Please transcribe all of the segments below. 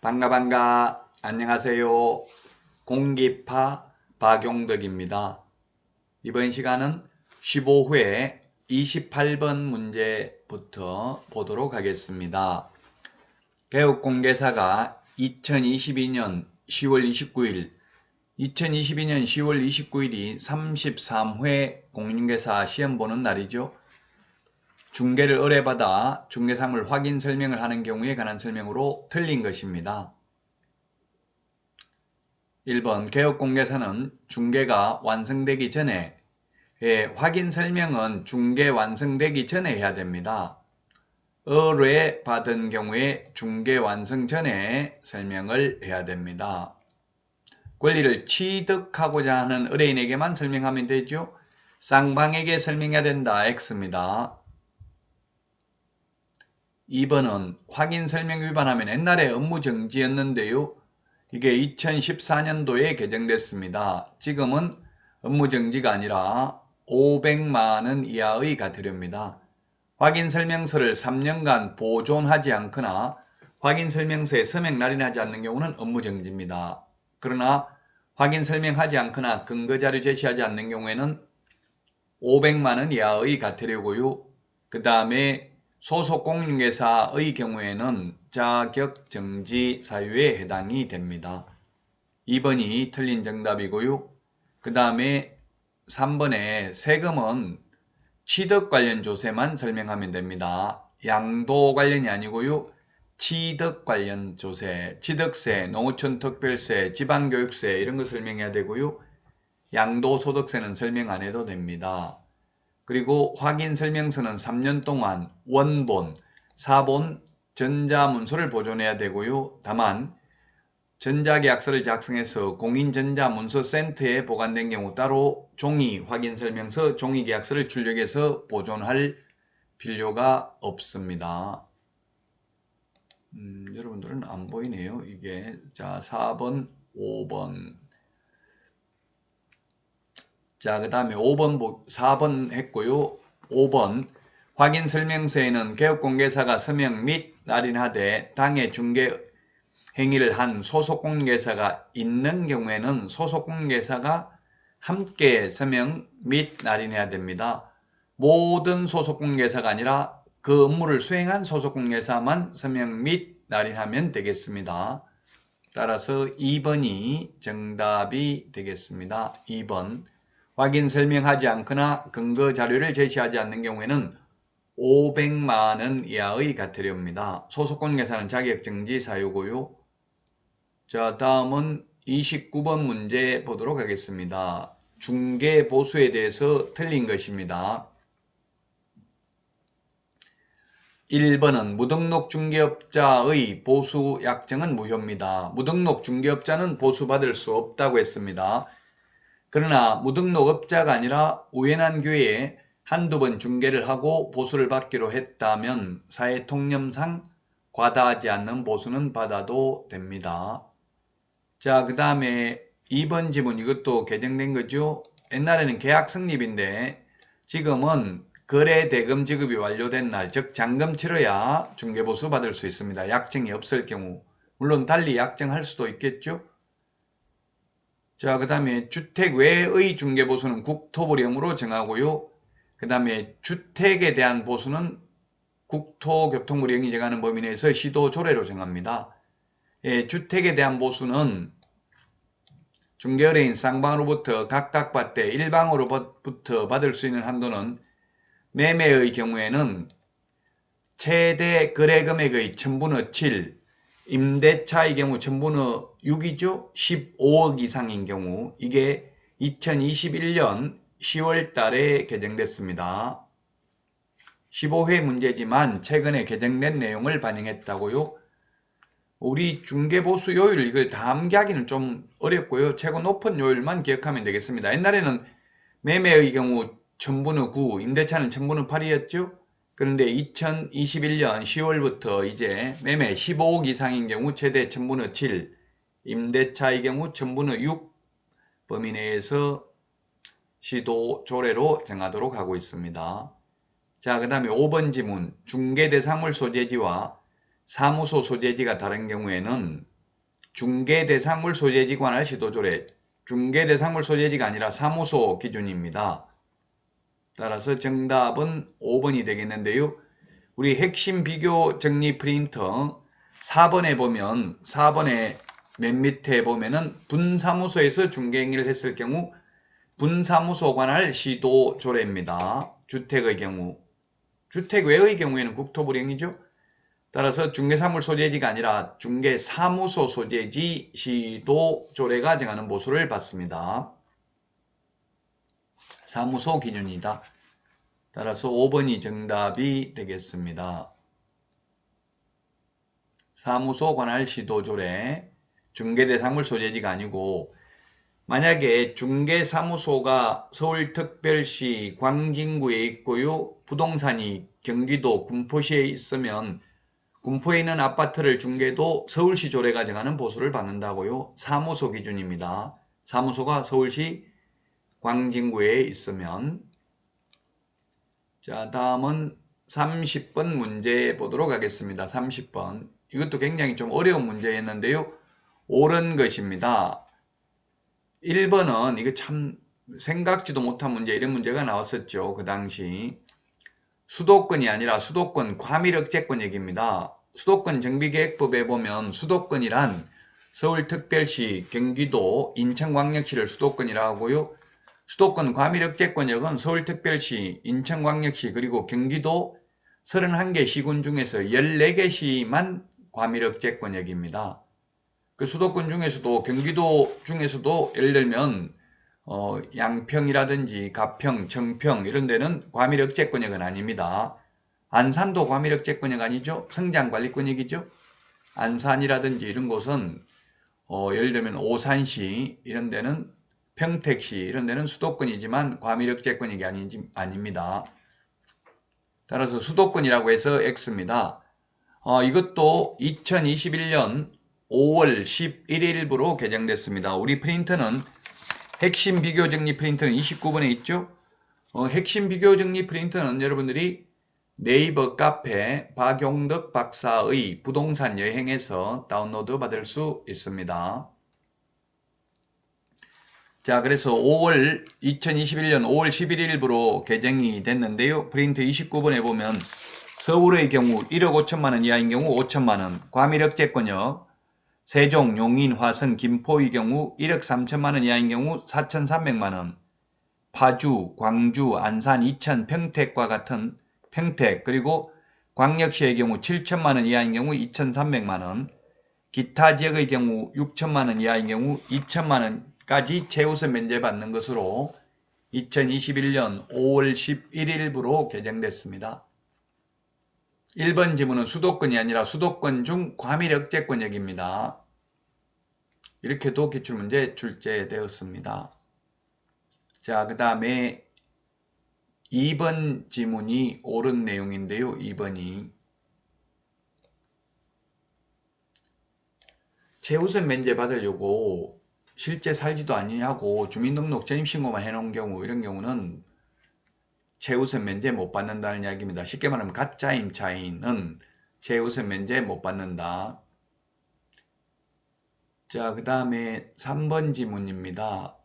반가 안녕하세요. 공기파 박용덕입니다. 이번 시간은 15회 28번 문제부터 보도록 하겠습니다. 개업공개사가 2022년 10월 29일이 33회 공인중개사 시험 보는 날이죠. 중개를 의뢰받아 중개사물 확인 설명을 하는 경우에 관한 설명으로 틀린 것입니다. 1번 개업공개사는 중개가 완성되기 전에 확인 설명은 중개 완성되기 전에 해야 됩니다. 의뢰받은 경우에 중개 완성 전에 설명을 해야 됩니다. 권리를 취득하고자 하는 의뢰인에게만 설명하면 되죠. 쌍방에게 설명해야 된다. X입니다. 2번은 확인 설명 위반하면 옛날에 업무정지였는데요. 이게 2014년도에 개정됐습니다. 지금은 업무정지가 아니라 500만원 이하의 과태료입니다. 확인설명서를 3년간 보존하지 않거나 확인설명서에 서명 날인하지 않는 경우는 업무정지입니다. 그러나 확인설명하지 않거나 근거자료 제시하지 않는 경우에는 500만원 이하의 과태료고요. 그 다음에 소속 공인중개사의 경우에는 자격정지 사유에 해당이 됩니다. 2번이 틀린 정답이고요. 그 다음에 3번에 세금은 취득 관련 조세만 설명하면 됩니다. 양도 관련이 아니고요. 취득 관련 조세, 취득세, 농어촌 특별세, 지방교육세 이런 거 설명해야 되고요. 양도소득세는 설명 안 해도 됩니다. 그리고 확인설명서는 3년 동안 원본, 사본, 전자문서를 보존해야 되고요. 다만 전자계약서를 작성해서 공인전자문서센터에 보관된 경우 따로 종이 확인설명서, 종이계약서를 출력해서 보존할 필요가 없습니다. 여러분들은 안 보이네요. 이게 자 4번, 5번 자, 그 다음에 4번 했고요. 5번 확인설명서에는 개업공개사가 서명 및 날인하되 당해 중개 행위를 한 소속공개사가 있는 경우에는 소속공개사가 함께 서명 및 날인해야 됩니다. 모든 소속공개사가 아니라 그 업무를 수행한 소속공개사만 서명 및 날인하면 되겠습니다. 따라서 2번이 정답이 되겠습니다. 2번 확인 설명하지 않거나 근거 자료를 제시하지 않는 경우에는 500만원 이하의 과태료입니다. 소속공개사는 자격정지 사유고요. 자, 다음은 29번 문제 보도록 하겠습니다. 중개보수에 대해서 틀린 것입니다. 1번은 무등록 중개업자의 보수 약정은 무효입니다. 무등록 중개업자는 보수받을 수 없다고 했습니다. 그러나 무등록업자가 아니라 우연한 기회에 한두 번 중개를 하고 보수를 받기로 했다면 사회통념상 과다하지 않는 보수는 받아도 됩니다. 자, 그 다음에 2번 지문 이것도 개정된 거죠. 옛날에는 계약 성립인데 지금은 거래 대금 지급이 완료된 날, 즉 잔금 치러야 중개보수 받을 수 있습니다. 약정이 없을 경우. 물론 달리 약정할 수도 있겠죠. 자, 그 다음에 주택 외의 중개보수는 국토부령으로 정하고요. 그 다음에 주택에 대한 보수는 국토교통부령이 정하는 범위 내에서 시도조례로 정합니다. 주택에 대한 보수는 중개의뢰인 쌍방으로부터 각각 받되 일방으로부터 받을 수 있는 한도는 매매의 경우에는 최대 거래금액의 1000분의 7, 임대차의 경우 1000분의 6이죠. 15억 이상인 경우 이게 2021년 10월 달에 개정됐습니다. 15회 문제지만 최근에 개정된 내용을 반영했다고요. 우리 중개보수 요율 이걸 다 암기하기는 좀 어렵고요. 최고 높은 요율만 기억하면 되겠습니다. 옛날에는 매매의 경우 1000분의 9, 임대차는 1000분의 8이었죠. 그런데 2021년 10월부터 이제 매매 15억 이상인 경우 최대 1000분의 7, 임대차의 경우 1000분의 6 범위 내에서 시도 조례로 정하도록 하고 있습니다. 자, 그 다음에 5번 지문. 중개대상물 소재지와 사무소 소재지가 다른 경우에는 중개대상물 소재지 관할 시도조례. 중개대상물 소재지가 아니라 사무소 기준입니다. 따라서 정답은 5번이 되겠는데요. 우리 핵심 비교 정리 프린터 4번에 보면 4번에 맨 밑에 보면은 분사무소에서 중개행위를 했을 경우 분사무소 관할 시도 조례입니다. 주택의 경우. 주택 외의 경우에는 국토부령이죠. 따라서 중개사물 소재지가 아니라 중개사무소 소재지 시도 조례가 정하는 보수를 받습니다. 사무소 기준이다. 따라서 5번이 정답이 되겠습니다. 사무소 관할 시도조례, 중개대상물 소재지가 아니고 만약에 중개사무소가 서울특별시 광진구에 있고요. 부동산이 경기도 군포시에 있으면 군포에 있는 아파트를 중개도 서울시 조례가 정하는 보수를 받는다고요. 사무소 기준입니다. 사무소가 서울시 광진구에 있으면. 자, 다음은 30번 문제 보도록 하겠습니다. 30번. 이것도 굉장히 좀 어려운 문제였는데요. 옳은 것입니다. 1번은 이거 참 생각지도 못한 문제, 이런 문제가 나왔었죠. 그 당시. 수도권이 아니라 수도권 과밀억제권 얘기입니다. 수도권 정비계획법에 보면 수도권이란 서울특별시, 경기도, 인천광역시를 수도권이라 하고요. 수도권 과밀억제권역은 서울특별시, 인천광역시 그리고 경기도 31개 시군 중에서 14개 시만 과밀억제권역입니다. 그 수도권 중에서도 경기도 중에서도 예를 들면 양평이라든지 가평, 청평 이런 데는 과밀억제권역은 아닙니다. 안산도 과밀억제권역 아니죠? 성장관리권역이죠? 안산이라든지 이런 곳은 예를 들면 오산시 이런 데는 평택시 이런 데는 수도권이지만 과밀억제권역이 아닙니다. 따라서 수도권이라고 해서 X입니다. 이것도 2021년 5월 11일부로 개정됐습니다. 우리 프린터는 핵심 비교 정리 프린터는 29번에 있죠. 핵심 비교 정리 프린터는 여러분들이 네이버 카페 박용덕 박사의 부동산 여행에서 다운로드 받을 수 있습니다. 자, 그래서 2021년 5월 11일부로 개정이 됐는데요. 프린트 29번에 보면 서울의 경우 1억 5천만 원 이하인 경우 5천만 원, 과밀억제권역 세종, 용인, 화성, 김포의 경우 1억 3천만 원 이하인 경우 4,300만 원, 파주, 광주, 안산, 이천, 평택과 같은 평택 그리고 광역시의 경우 7천만 원 이하인 경우 2,300만 원, 기타 지역의 경우 6천만 원 이하인 경우 2천만 원까지 최우선 면제받는 것으로 2021년 5월 11일부로 개정됐습니다. 1번 지문은 수도권이 아니라 수도권 중 과밀억제권역입니다. 이렇게도 기출문제 출제되었습니다. 자, 그 다음에 2번 지문이 옳은 내용인데요. 2번이 최우선 면제 받으려고 실제 살지도 아니하고 주민등록 전입신고만 해놓은 경우 이런 경우는 최우선 면제 못 받는다는 이야기입니다. 쉽게 말하면 가짜 임차인은 최우선 면제 못 받는다. 자, 그 다음에 3번 지문입니다.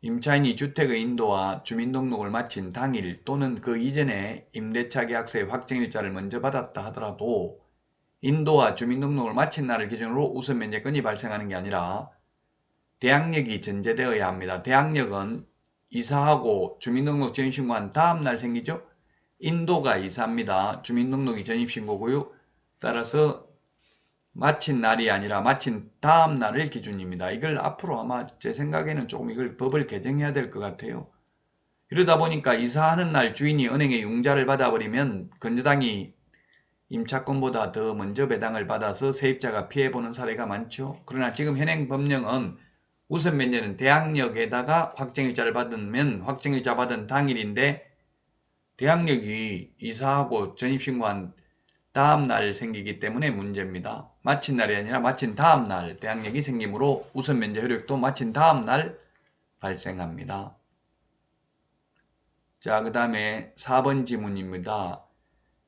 임차인이 주택의 인도와 주민등록을 마친 당일 또는 그 이전에 임대차 계약서의 확정일자를 먼저 받았다 하더라도 인도와 주민등록을 마친 날을 기준으로 우선 면제권이 발생하는 게 아니라 대항력이 전제되어야 합니다. 대항력은 이사하고 주민등록 전입신고한 다음날 생기죠. 인도가 이사합니다. 주민등록이 전입신고고요. 따라서 마친 날이 아니라 마친 다음날을 기준입니다. 이걸 앞으로 아마 제 생각에는 조금 이걸 법을 개정해야 될 것 같아요. 이러다 보니까 이사하는 날 주인이 은행에 융자를 받아버리면 건저당이 임차권보다 더 먼저 배당을 받아서 세입자가 피해보는 사례가 많죠. 그러나 지금 현행 법령은 우선 면제는 대항력에다가 확정일자를 받으면 확정일자 받은 당일인데 대항력이 이사하고 전입신고한 다음날 생기기 때문에 문제입니다. 마친 날이 아니라 마친 다음날 대항력이 생기므로 우선 면제 효력도 마친 다음날 발생합니다. 자, 그 다음에 4번 지문입니다.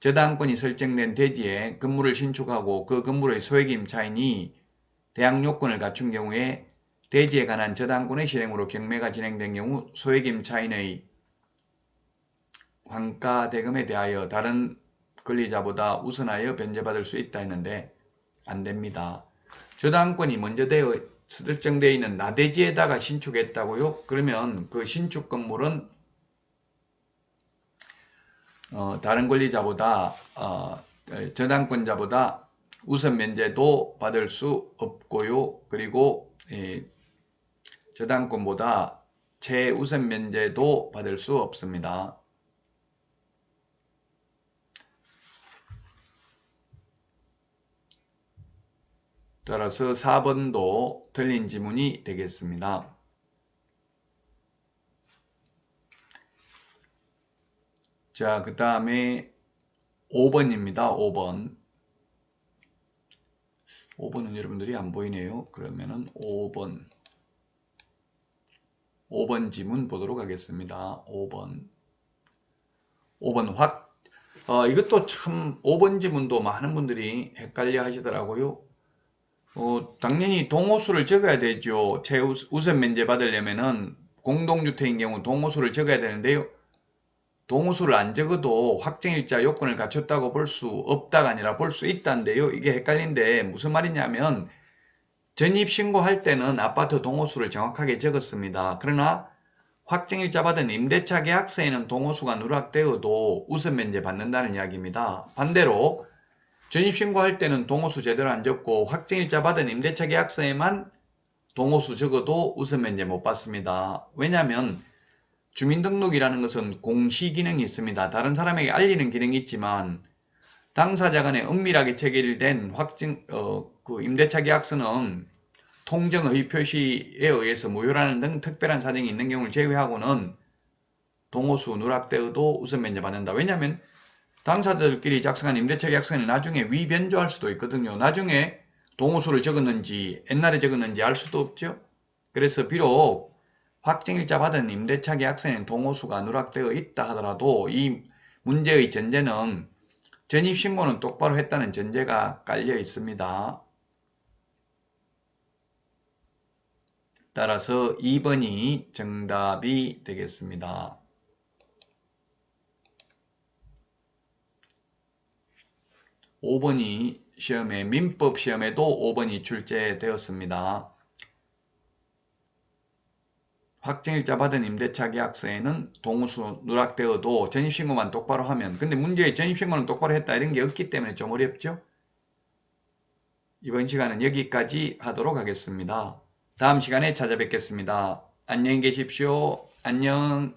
저당권이 설정된 대지에 건물을 신축하고 그 건물의 소액 임차인이 대항 요건을 갖춘 경우에 대지에 관한 저당권의 실행으로 경매가 진행된 경우 소액 임차인의 환가 대금에 대하여 다른 권리자보다 우선하여 변제받을 수 있다 했는데 안 됩니다. 저당권이 먼저 설정되어 있는 나대지에다가 신축했다고요? 그러면 그 신축 건물은 다른 권리자보다 저당권자보다 우선 면제도 받을 수 없고요. 그리고 저당권보다 최우선 면제도 받을 수 없습니다. 따라서 4번도 틀린 지문이 되겠습니다. 자, 그 다음에 5번입니다. 5번. 5번은 여러분들이 안 보이네요. 그러면은 5번 지문 보도록 하겠습니다. 5번 이것도 참 5번 지문도 많은 분들이 헷갈려 하시더라고요. 당연히 동호수를 적어야 되죠. 최우선 면제 받으려면은 공동주택인 경우 동호수를 적어야 되는데요. 동호수를 안 적어도 확정일자 요건을 갖췄다고 볼 수 없다가 아니라 볼 수 있다는데요. 이게 헷갈린데 무슨 말이냐면 전입신고할 때는 아파트 동호수를 정확하게 적었습니다. 그러나 확정일자 받은 임대차 계약서에는 동호수가 누락되어도 우선 면제 받는다는 이야기입니다. 반대로 전입신고할 때는 동호수 제대로 안 적고 확정일자 받은 임대차 계약서에만 동호수 적어도 우선 면제 못 받습니다. 왜냐하면 주민등록이라는 것은 공시 기능이 있습니다. 다른 사람에게 알리는 기능이 있지만 당사자 간에 은밀하게 체결된 임대차 계약서는 통정 허위 표시에 의해서 무효라는 등 특별한 사정이 있는 경우를 제외하고는 동호수 누락되어도 우선 면제 받는다. 왜냐하면 당사자들끼리 작성한 임대차 계약서는 나중에 위변조할 수도 있거든요. 나중에 동호수를 적었는지 옛날에 적었는지 알 수도 없죠. 그래서 비록 확정일자 받은 임대차 계약서에는 동호수가 누락되어 있다 하더라도 이 문제의 전제는 전입신고는 똑바로 했다는 전제가 깔려 있습니다. 따라서 2번이 정답이 되겠습니다. 5번이 민법 시험에도 5번이 출제되었습니다. 확정일자 받은 임대차 계약서에는 동호수 누락되어도 전입신고만 똑바로 하면, 근데 문제의 전입신고는 똑바로 했다 이런 게 없기 때문에 좀 어렵죠? 이번 시간은 여기까지 하도록 하겠습니다. 다음 시간에 찾아뵙겠습니다. 안녕히 계십시오. 안녕.